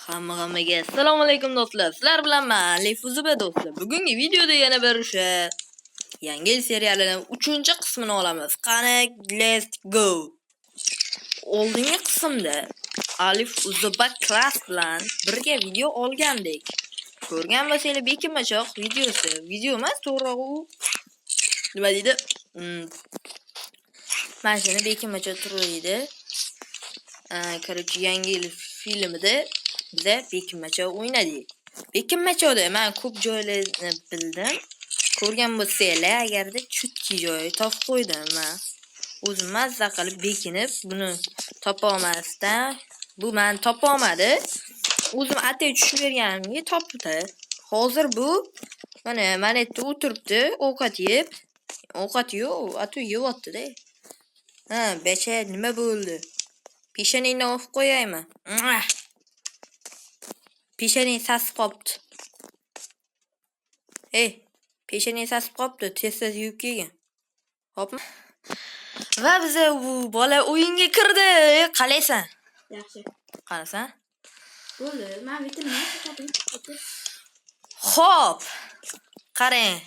Hammaga assalomu alaykum do'stlar. Sizlar bilan men Alif Uzuba do'stlar. Bugungi videoda yana bir o'sha yangi yil serialining 3-qismini olamiz. Qani, let's go. Oldingi qismda Alif Uzuba klass bilan birga video olgandik. Ko'rgan bo'lsangiz bekinmachoq video emas, to'g'ri u. Nima deydi? Mana shuni bekinmachoq turadi. Короче, yangi yil filmida biza bekinmachoq o'ynadik. Bekinmachoqda men ko'p joylarni bildim. Ko'rgan bo'lsanglar, agarda chutki joyi topib qo'ydim men. O'zim mazza qilib bekinib, buni topa olmasdan, bu men topa olmadi. O'zim atay tushib berganimga topdi. Hozir bu mana yerda o'tiribdi, ovqat yeb. Ovqat yo'q, atu yeyapti-da. Becha nima bo'ldi? Peshonangni o'qib qo'yaymi? Peshonang sasib qopti. Peshonang sasib qopti, tez yuvib kelgin. Hopmi? Va biza bu bola o'yinga kirdi. Qalaysan? Yaxshi. Qarasan? Bo'ldi, men bitirdim. Xo'p. Qarang.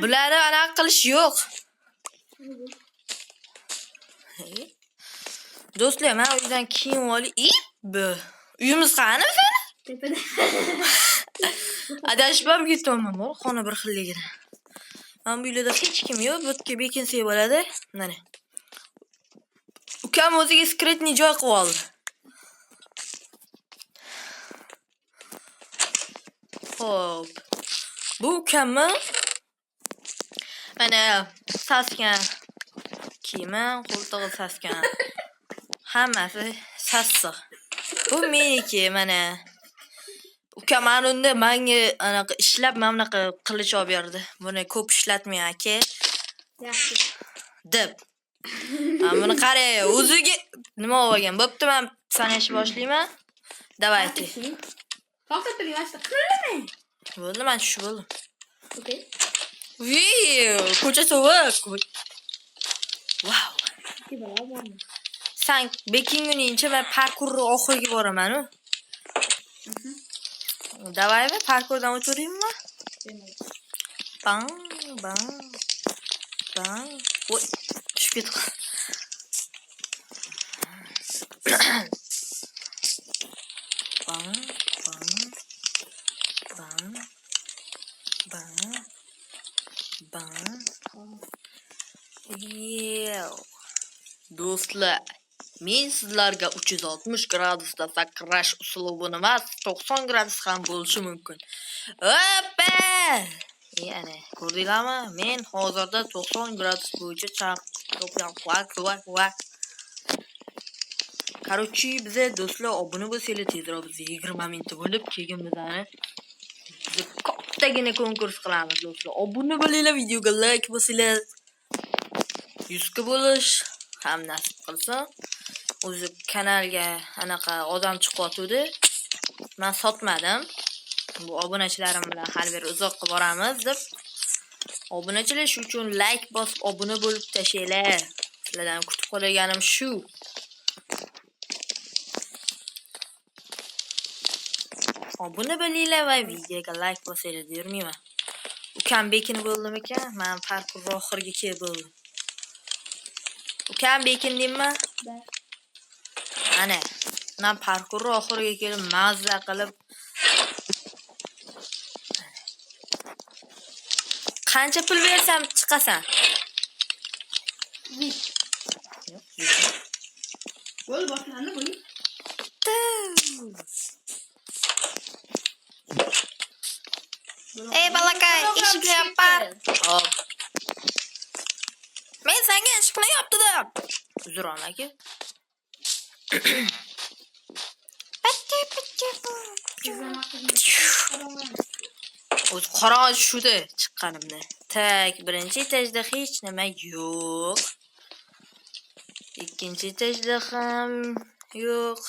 Bularni anaqa qilish yo'q. Do'stlar, men uydan kiyim olib, uyimiz qani bizani? Tepada. Adashib ketganman, xona bir xilligida. Men bu uyda hech kim yo'q, bu yerga bekinsak bo'ladi. Mana. Ukam o'ziga sekretni joy qilib oldi. Xo'p. Bu ukammi? Mana sasgan kiyimi, qo'ltig'i sasgan. Hammasi sassiq. Bu meniki, mana. Ukam unda menga anaqa ishlab mamlaqa qilich olib berdi. Buni ko'p ishlatmay aka. Yaxshi. Deb. Buni qarang, o'ziga nima olgan? Bo'pti, men sanashni boshlayman. Давайте. Faqat bir yoshda qilaman. Bo'ldi, men tushib bo'ldim. Okay. Ko'cha sovuq. Wow. Sen bekinguningcha men parkurni oxiriga boraman-ku. Davaymi, parkurdan o'tiraymi? Bang. Voy, tushib ketdim. Bang. Do'stlar, men sizlarga 360 gradusda sakrash uslubini emas, 90 gradus ham bo'lishi mumkin. Hoppa! Ya'ni, ko'rdinglarmi? Men hozirda 90 gradus bo'yicha chaqib. Короче, biza do'stlar obuna bo'lsanglar tezroq bizga 20 minut bo'lib keyin bizani kattagina konkurs qilamiz do'stlar. Obuna bo'linglar, videoga like bosinglar. 100 ga bo'lish ham nasib qilsa, o'zi kanalga anaqa odam chiqyotdi. Men sotmadim. Bu obunachilarim bilan hali bir uzoqqa boramiz deb. Obunachilar shu uchun like bosib, obuna bo'lib tashlaylar. Sizlardan kutib qolganim shu. Obuna bo'linglar va videoga like bosinglar deyurmayman. Ukam bekinib bo'ldimi ekan? Men parkur oxiriga kelib bo'ldim. Ukam bekindingmi? Ana, men parkur oxiriga kelib mazza qilib. Qancha pul bersam chiqasan? Bo'l boshlandi bu. Balakay, eshikni yopar. Hop. Men senga eshikni yopdim. Uzr aka. O'z qorong'i tushdi chiqqanimda. Tak, birinchi etajda hech nima yo'q. Ikkinchi etajda ham yo'q.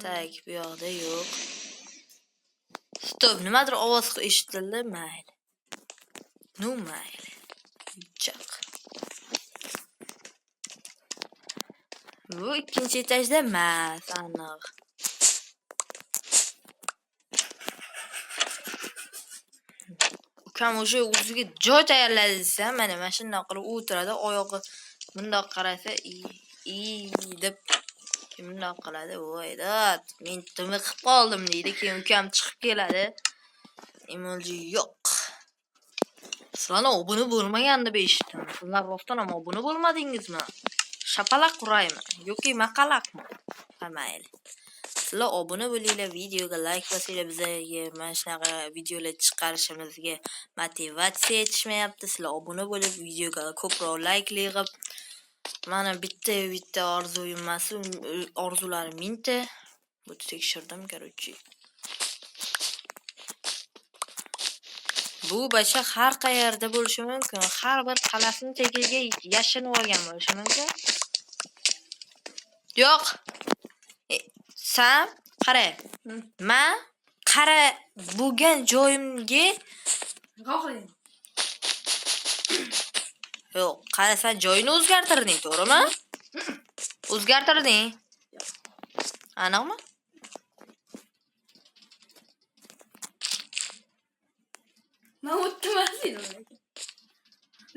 Tak, bu yoqda yo'q. Stop, nimadir ovoz eshitildi, mayli. Nu mayli. Choq. Bu ikkinchi etajda emas, aniq. Ukam o'sha o'ziga joy tayyorladi desa, mana shunday qilib o'tiradi, oyog'i bundoq qarasa, deb bundoq qiladi. Voydat, men timiqib qoldim deydi. Keyin ukam chiqib keladi. Emoji yo'q. Sizlar obuna bo'lmaganda eshitdim. Sizlar rostdan ham obuna bo'lmadingizmi? Shapalaq uraymi yoki maqalaqmi? Mayli. Sizlar obuna bo'linglar, videoga like bosinglar, bizga mana shunaqa videolar chiqarishimizga motivatsiya etishmayapti. Sizlar obuna bo'lib, videoga ko'proq like yig'ib, mana bitta orzuyim emas, orzularim mingta. Bu tekshirdim, короче. Bu bacha har qayerda bo'lishi mumkin. Har bir qalasini tagiga yashinib olgan bo'lishi mumkin. Yo'q. Sen qara. Men qara bo'lgan joyimga Qo'ying. yo'q, qarasan joyini o'zgartirding, to'g'rimi? O'zgartirding. Aniqmi? Men o'tmasdim.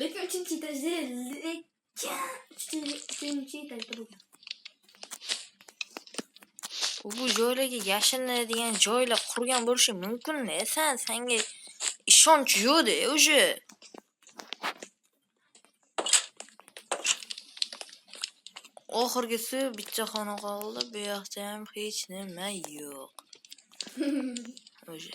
Lekin 3-etajda, uchinchi etajda bo'lgan. Bu joylarga yashinadigan joylar qurgan bo'lishi mumkin-da. Senga ishonch yo'q-da o'sha. Oxirgisi bitta xona qoldi, bu yoqda ham hech nima yo'q. O'sha.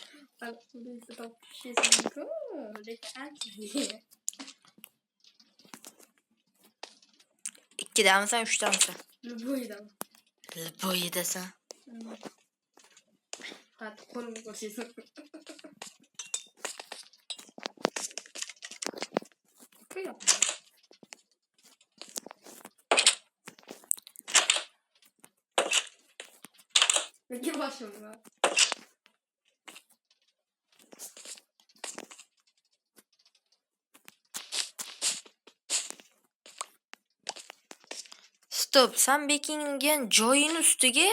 Ikkidamisan, uchtamisan? Bo'yidasan. Hadi qo'limni ko'rsating. Qo'ying. Nega boshimni? Stop, sen bekingan joying ustiga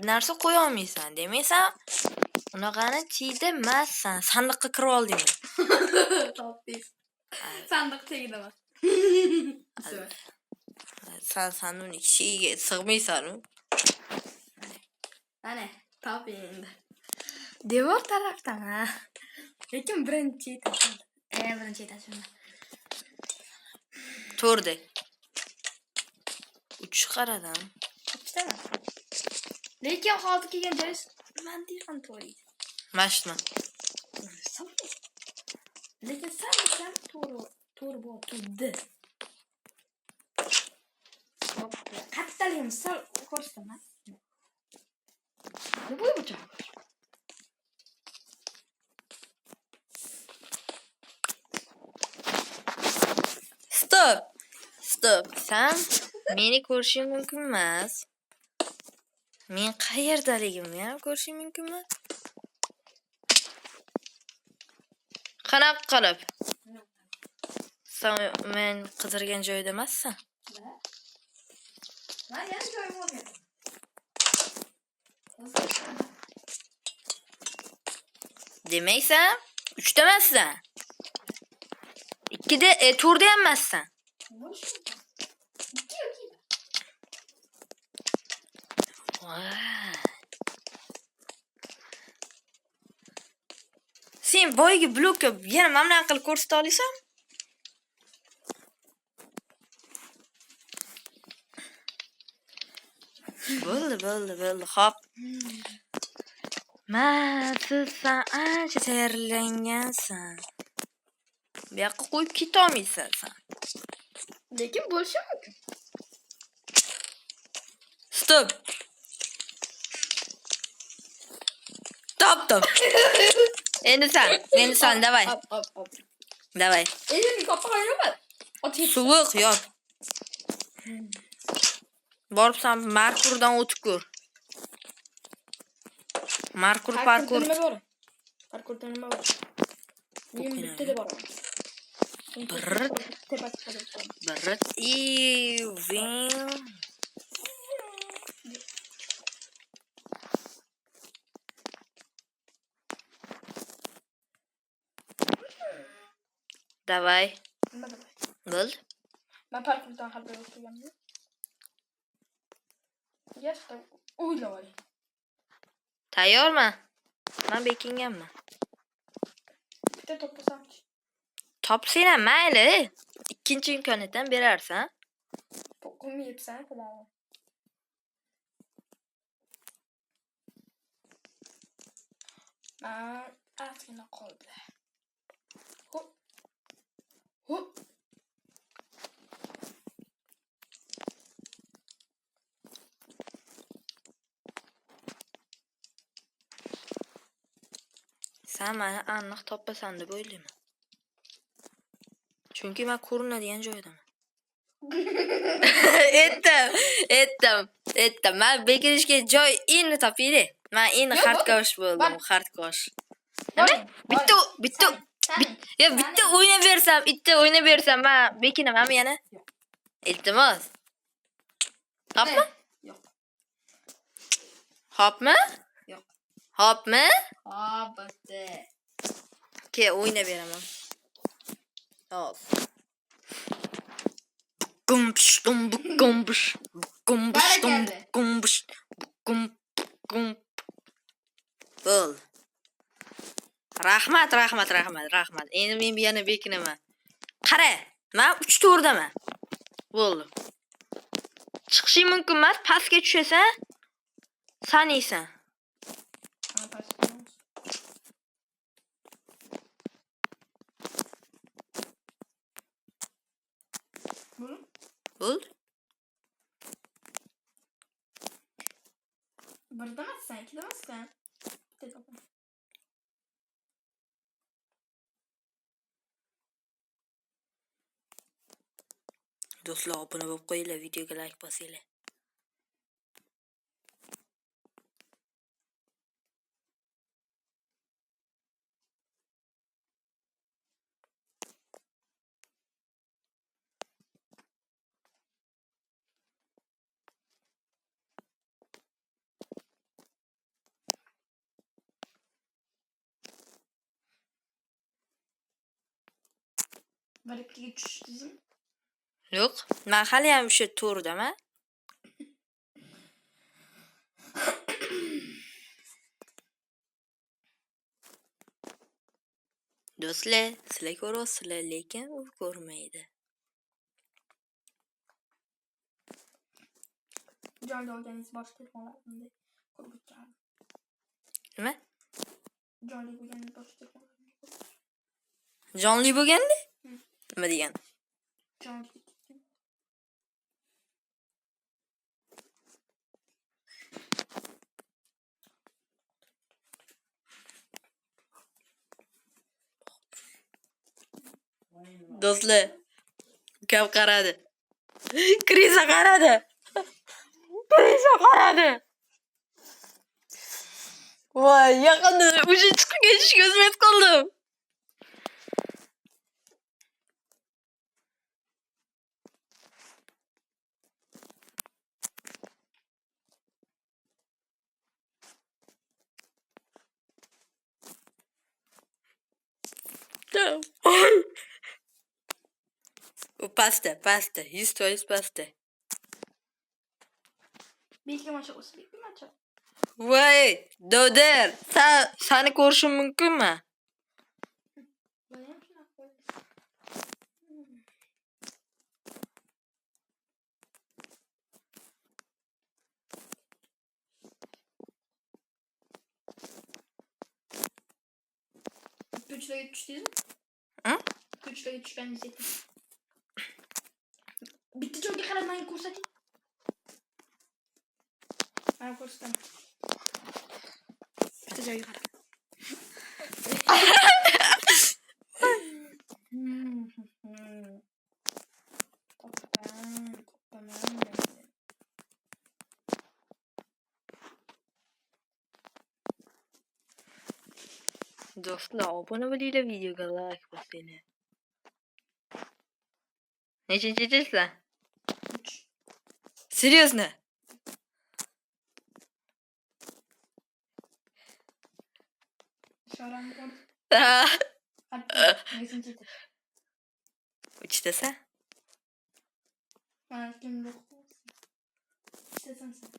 narsa qo'ya olmaysan. Demaysan, unaqani tiyda emassan. Sandiqqa kirib oldingmi? Topdingiz. Sandiq tagidami? Sen sanduqning ichiga sig'maysan-ku. Ana, toping endi. Devor tarafdan, ha. Lekin birinchi etajda. Birinchi etajda. To'rda. Uch qaradan. Ikkitami? Lekin hozir kelgan joy man deyman to'g'ri. Mashina. Lekin sen to'g'ri bo'ldi. Qattaligim sal ko'rsataman. Bu bu joy. Stop. Sen meni ko'rishing mumkin emas. Men qayerdaligimni ham ko'rishing mumkin emas. Qanaqa qilib? Sen men qidirgan joyda emassan? Men yana joyim olgan. Demaysan, 3da emassan. 2da, 4da ham emassan. Sen boyagi blokka yana mana qilib ko'rsata olasan? Bo'ldi. Xo'p. Sen ancha tayyorlangansan. Bu yoqqa qo'yib keta olmaysan sen. Lekin bo'lishi mumkin. Stop. Top. Endi sen, davay. Hop. Davay. Endi kapağı yok. Sovuq yo'q. Borib sen Markurdan o'tib ko'r. Parkur. Parkurda nima bor? Men bitta deb boraman. Brrrt. Tepasiga chiqib qo'yaman. Brrrt. Ving. Давай. Nima deyman? Bo'ldi. Men parkurdan xabar o'qiganman. Yaxshi, o'ylab oling. Tayyorman. Men bekinganman. Bitta to'plasamchi. Topsang mayli. Ikkinchi imkoniyatdan berarsan. Qo'ymayapsan, qilamiz. Ozgina qoldi. Hop. Hop. Sen meni aniq topasan deb o'ylayman. Chunki men ko'rinadigan joydaman. Aytdim. Men bekilishga joy endi topaylik. Men endi hardkosh bo'ldim, hardkosh. Nima? Bitta o'ynab bersam, men bekinamanmi yana? Iltimos. Hopmi? Yo'q. Hopmi? Yo'q. Hopmi? Bitta. Ke o'ynab beraman. Hop. Gumbish. Bo'l. Rahmat. Endi men bu yana bekinaman. Qara, men 3 to'rdaman. Bo'ldi. Chiqishing mumkin emas, pastga tushasan, saniysan. Bo'ldi. Birdamassan, ikkidamassan. Bitta to'plam. Do'stlar, obuna bo'lib qo'yinglar, videoga like bosinglar. Bir ikkiga tushdingizmi? Yo'q, men hali ham o'sha to'rdaman. Do'stlar, sizlar ko'ryapsizlar, lekin u ko'rmaydi. Jonli olganingiz bosh telefonlarimda ko'rib o'tiraman. Nima? Jonli bo'lganingiz bosh telefonlarimda. Jonli bo'lganda? Nima degan? Jonli. Do'stlar, ukam qaradi. Krisa qaradi. Voy, yaqinda o'sha chiqib ketishga o'zim qoldim. U pastda, 100% pastda. Bekamacha o'sib bekamacha. Voy, Doder, seni ko'rishim mumkinmi? Ko'chlarga tushdingizmi? Ko'chlarga tushganingizni ayting. Bitta joyga qarab menga ko'rsating. Men ko'rsataman. Bitta joyga qarab. Do'stlar, obuna bo'linglar, videoga like bosinglar. Nechinchi jildsan? 3. Серьезно? Ishoramni ko'rdim. Ha, Nechinchi jild? uchtasan? Mana kimni o'qiyapsan? Uchtasan sen.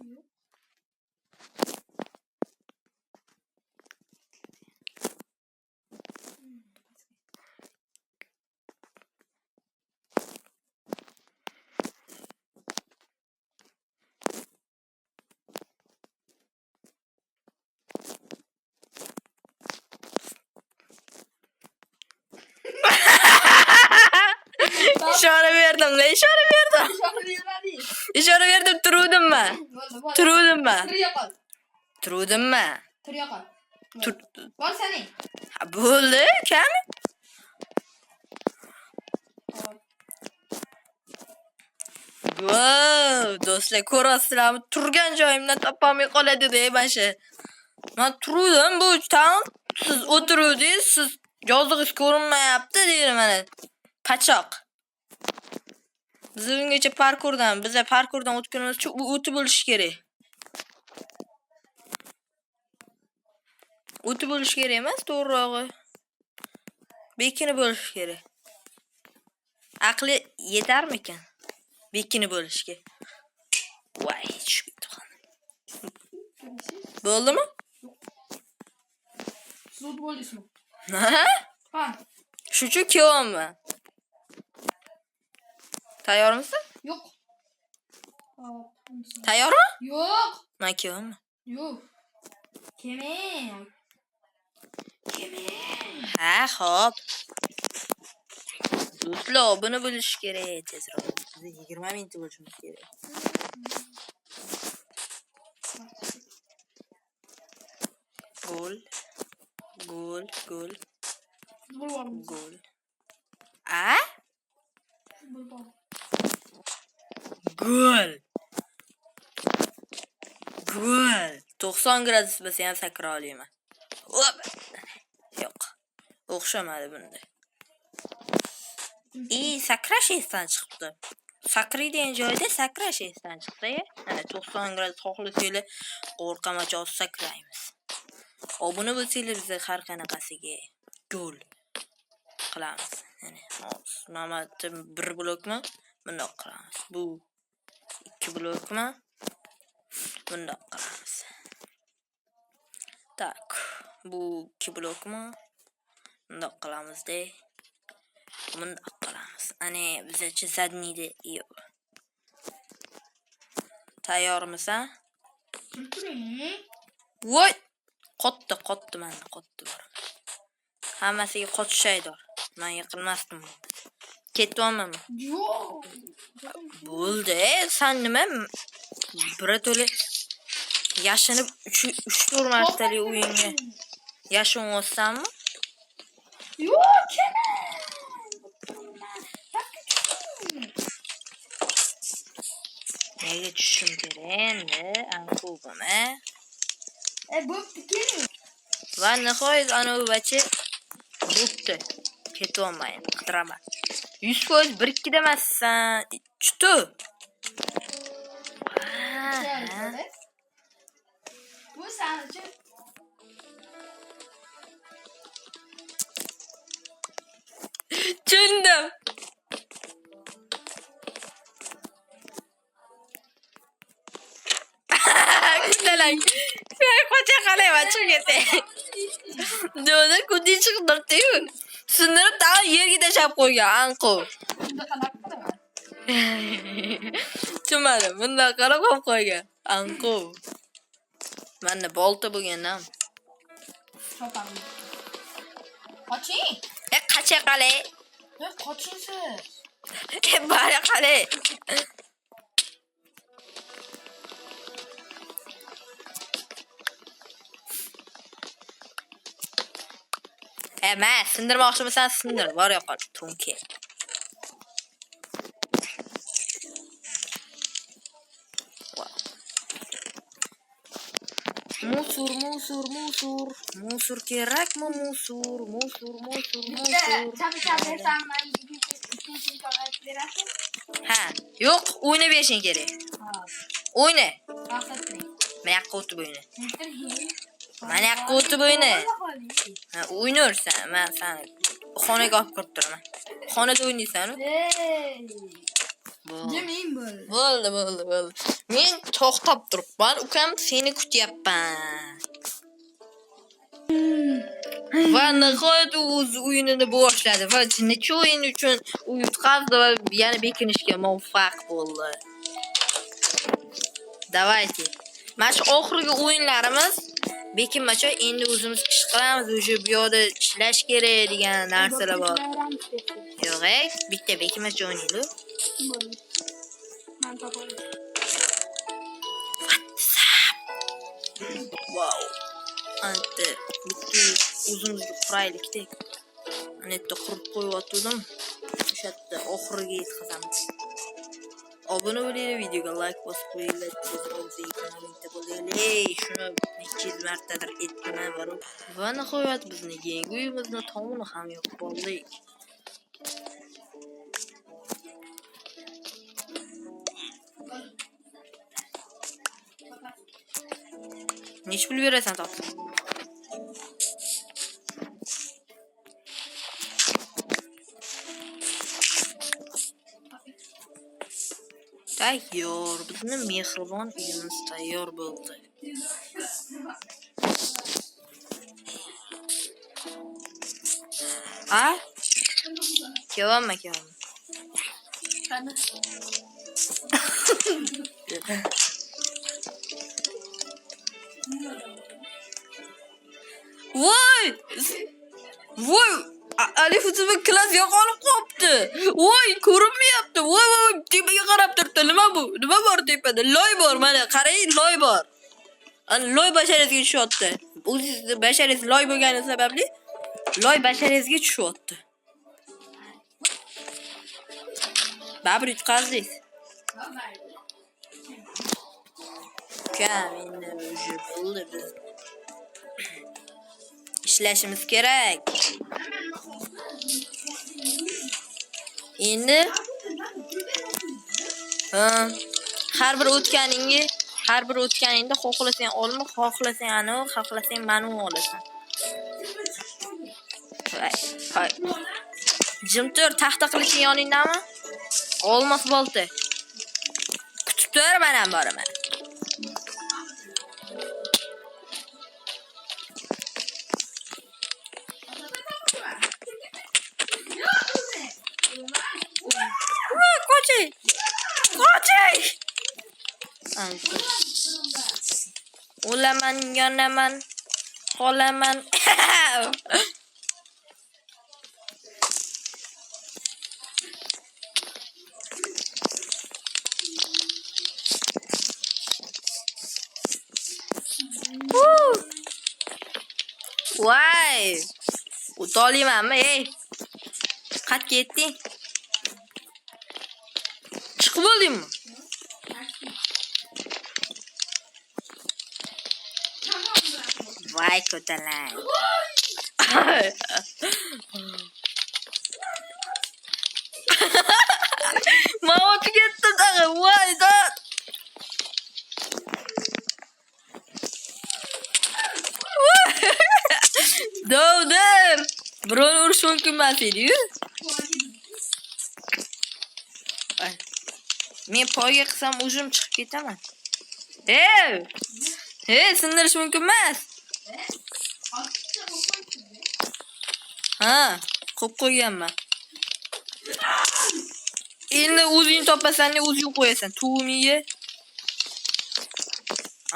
Yo'q. İşora verdim lan, işora verdim. Ishora beradi. İşora verdim, turuvdimmi? Bo'ldi, bo'ldi. Turuvdimmi? Tur yo'qol. Turuvdimmi? Tur yo'qol. Tur. Bor seni. Ha, bo'ldi, kam? Wow, do'stlar ko'rasizlarmi? Turgan joyimdan topolmay qoladi-da, bashi. Men turuvdim, bu tam siz o'tiruvdingiz, siz yozig'ingiz ko'rinmayapti deydi mana. Pachoq. Biz ungacha parkurdan o'tganimiz uchun u o'tib bo'lish kerak. O'tib bo'lish kerak emas, to'g'rirog'i. Bekini bo'lish kerak. Aqli yetarmikan? Bekini bo'lishga. Voy, tushib bo'ldimi? Sud bo'lismi? Ha? Ha. Shuning kelyapman. Tayyormisan? Yo'q. Tayyormi? Yo'q. Men kelyapman. Yo'q. Keme. Ha, xo'p. Do'stlar, buni bilish kerak tezroq. Biz 20 minut bo'lishimiz kerak. Gol. Bo'ldi. Gol. A? Bo'ldi. Gol. 90 gradus bo'lsa ham sakra olaman. Hop. Yo'q. O'xshamadi bunda. Sakrash esdan chiqibdi. Sakraydigan joyda sakrash esdan chiqdi. Mana 90 gradus xohlasanglar qo'rqamacha sakraymiz. Obuna bo'lsanglar biz har qanaqasiga gol qilamiz. Ya'ni nomati 1 blokmi? Bundoq qilamiz. Bu 2 blokmi? Bundoq qilamiz. Tak, bu 2 blokmi? Bundoq qilamiz-da. Bundoq qilamiz. Ana bizcha zadniyda yo'q. Tayyormisan? Voy! Qotdi mana, qotdi bor. Hammasiga qotishaydor. Men yiqilmasdim. Ketyapman. Yo'q. Bo'ldi, sen nima? Birato'la yashinib 3-4 martalik o'yinga yashinyapsanmi? Yo'q, keme. Nega tushishim kerak endi? Anqubimi? Bo'pti, keling. Va nihoyat anovachi bo'pti. Ketyapman endi, qidiraman. 100% 1-2 demassan. Chutu. Bu sen uchun. Tushundim. Kudalang. Sen qocha qalayman chiqib Do'da kudi chiqdirdi-yu. Sindirib tag'in yerga tashab qo'ygan anqu. Bunda qarab qolaman. Tushunmadim. Bunda qarab qo'ygan anqu. Menda bolta bo'lgandan. Chopam. Qoching. Qacha qalay. Qoching siz. Bari qalay. Emas, sindirmoqchimisan, sindir. Bor yo'qol, tunki. Musur, musur, musur. Musur kerakmi musur? Musur, musur, Bitta musur. chap bersam, men ikkinchi imkoniyat berasiz. Ha, yo'q, o'yna berishing kerak. O'yna. Maqsad qiling. Men yoqqa o'tib o'yna. Bitirgin. Mana yoqqa o'tib o'yna. Ha, o'ynayversan. Men seni xonaga olib kirib turaman. Xonada o'ynaysan-ku? Jiming bo'l. Bo'ldi. Men to'xtab turibman, ukam seni kutyapman. Va nihoyat o'z o'yinini boshladi va necha o'yin uchun u yutqazdi va yana bekinishga muvaffaq bo'ldi. Давайте. Mana shu oxirgi o'yinlarimiz bekinmacha, endi o'zimiz ish qilamiz, o'sha bu yoqda ishlash kerak degan narsalar bor. Yo'q, bitta bekinmacha o'ynaylik. Men topaman. Wow. Ante bitta o'zimizga quraylikda. Ana yerda qurib qo'yib o'sha yerda oxiriga yetkazamiz. Obuna bo'linglar, videoga like bosib qo'yinglar, kommentda bo'laylik. Shuni necha yuz martadir aytganman bor. Va nihoyat bizni yangi uyimizni tomini ham yopib oldik. Nech pul berasan topsa? Tayyor, bizni mehribon uyimiz tayyor bo'ldi. Ha? Kevaman. Qani? Voy! Alif o'zim klass yo'qolib qopti. Voy, ko'rinmayapti. Voy, tepaga qarab turibdi. Nima bu? Nima bor tepada? Loy bor, mana qarang, loy bor. Ana loy basharasiga tushyapti. O'zingiz basharangiz loy bo'lgani sababli loy basharangizga tushyapti. Babur yutqazdingiz. Kam endi o'sha bo'ldi biz. İşlashimiz kerak. Endi har bir o'tganingda xohlasang olma, xohlasang ani, xohlasang mana olasan. Hay. Jim tur, taxta qilishing yoningdami? Olmos bolta. Kutib tur, men ham boraman. Qoching! O'laman, yonaman, qolaman. Voy! O'tolimanmi, ey? Qat ketding? Chiqib bo'ldingmi? Voy, ko'talang. Men o'tib ketdim tag'i. Voy, dod. Dovdir. Birovni urish mumkin emas edi-yu. Men poyga qilsam o'zim chiqib ketaman. Sindirish mumkin emas. Ha, qo'yib qo'yganman. Endi o'zing topasan, o'zing qo'yasan. Tumiga.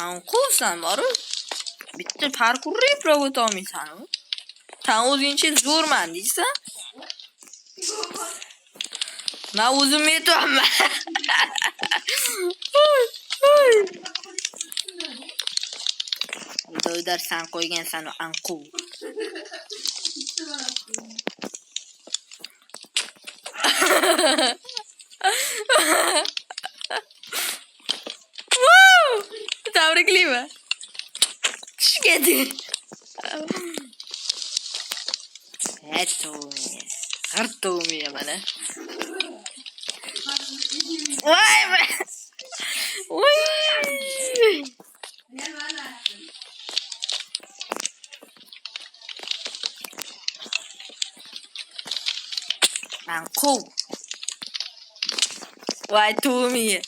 Anqo'san boru. Bitta parkurni provat olmaysan-ku. Tan o'zingcha zo'rman deysan. Men o'zim yetaman. Dovdar san qo'ygansan anqu. Tabriklayman. tushgadi. To'miya. Har to'miya mana. Voy be. Voy. Anqu. Voy to'miya.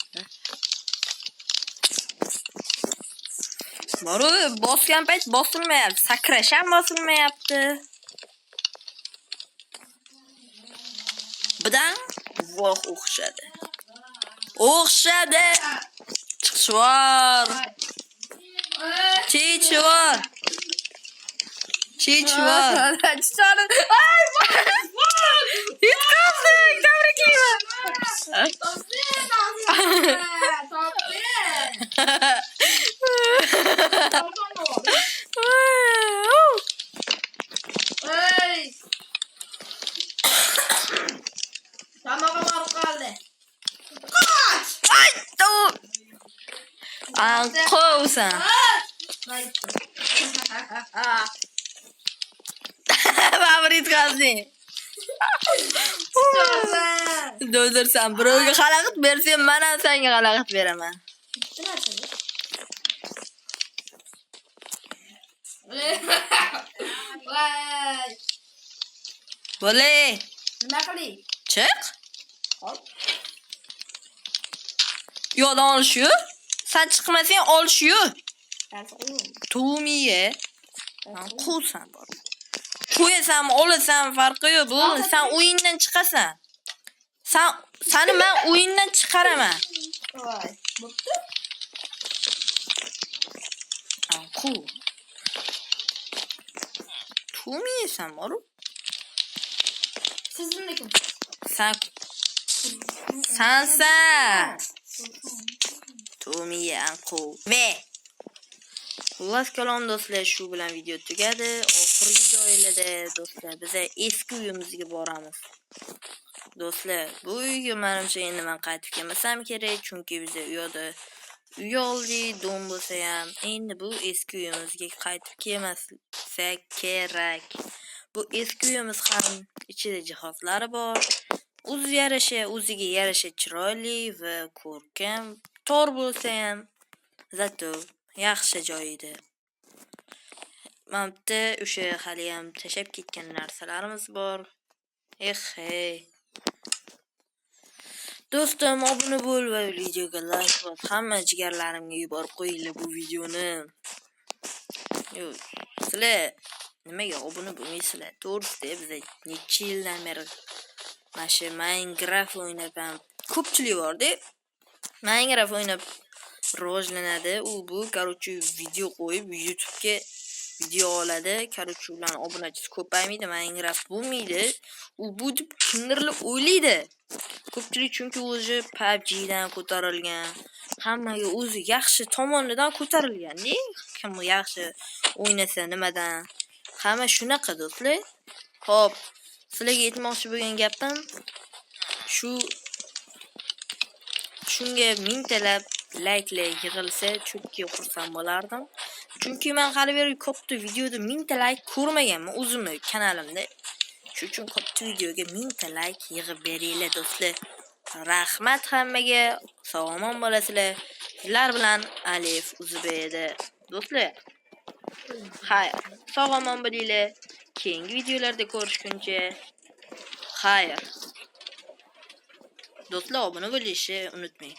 Moru bosgan payt bosilmayapti. Sakrash ham bosilmayapti. Budan voh o'xshadi. O'xshadi. Chiqishvor. Chiqishvor. Chiqishvor. Ay! Yutqazdik. Tabriklayman. Anqovsan. Favorit qazding. Do'ldirsan, birovga xalaqit bersang, men ham senga xalaqit beraman. Bo'le. Nima qiling? Chiq. Yo'ldan olish-yu. Sen chiqmasang olish-yu. To'miya. Qo'ysan bor. Qo'yasanmi, olasan farqi yo'q. Bu sen o'yindan chiqasan. Seni men o'yindan chiqaraman. Voy, bo'pti. Anqu. To'miyasan boru. Sizni kim? Sansa. To'miya Anqu. Me. Xullas kalom do'stlar, shu bilan video tugadi. Oxirgi joylarda do'stlar biz eski uyimizga boramiz. Do'stlar, bu uyga menimcha endi men qaytib kelmasam kerak, chunki biz u yoqda uy oldik, dom bo'lsa ham. Endi bu eski uyimizga qaytib kelmasak kerak. Bu eski uyimiz ham ichida jihozlari bor. O'ziga yarasha chiroyli va ko'rkam. Tor bo'lsa ham zato yaxshi joy edi. Mamta o'sha hali ham tashab ketgan narsalarimiz bor. Hey. Do'stim, obuna bo'l va videoga like bos. Hamma jigarlarimga yuborib qo'yinglar bu videoni. Yo'q, sizlar nimaga obuna bo'lmaysizlar? To'g'risi, biz necha yildan beri mana shu Minecraft o'ynabam. Ko'pchilik bor-da. Minecraft o'ynab rivojlanadi. U bu, короче, video qo'yib YouTube'ga video oladi. Короче, ularning obunachisi ko'paymaydi, Minecraft bo'lmaydi. U bu deb kimdirlar o'ylaydi. Ko'pchilik chunki o'zi PUBG dan ko'tarilgan. Hammaga o'zi yaxshi tomonidan ko'tarilgan-da. Kim yaxshi o'ynasa nimadan? Hamma shunaqa do'stlar. Xo'p, sizlarga aytmoqchi bo'lgan gapim shunga mingtalab like'lar yig'ilsa cho'kka xursand bo'lardim. Chunki men hali beri katta videoda 1000 ta like ko'rmaganman o'zimning kanalimda. Shuning uchun katta videoga 1000 ta like yig'ib beringlar do'stlar. Rahmat hammaga. Sog' omon bo'lasizlar. Sizlar bilan Alif Uzbeyda do'stlar. Xayr. Sog' omon bo'linglar. Keyingi videolarda ko'rishguncha xayr. Do'stlar, obuna bo'lishni unutmang.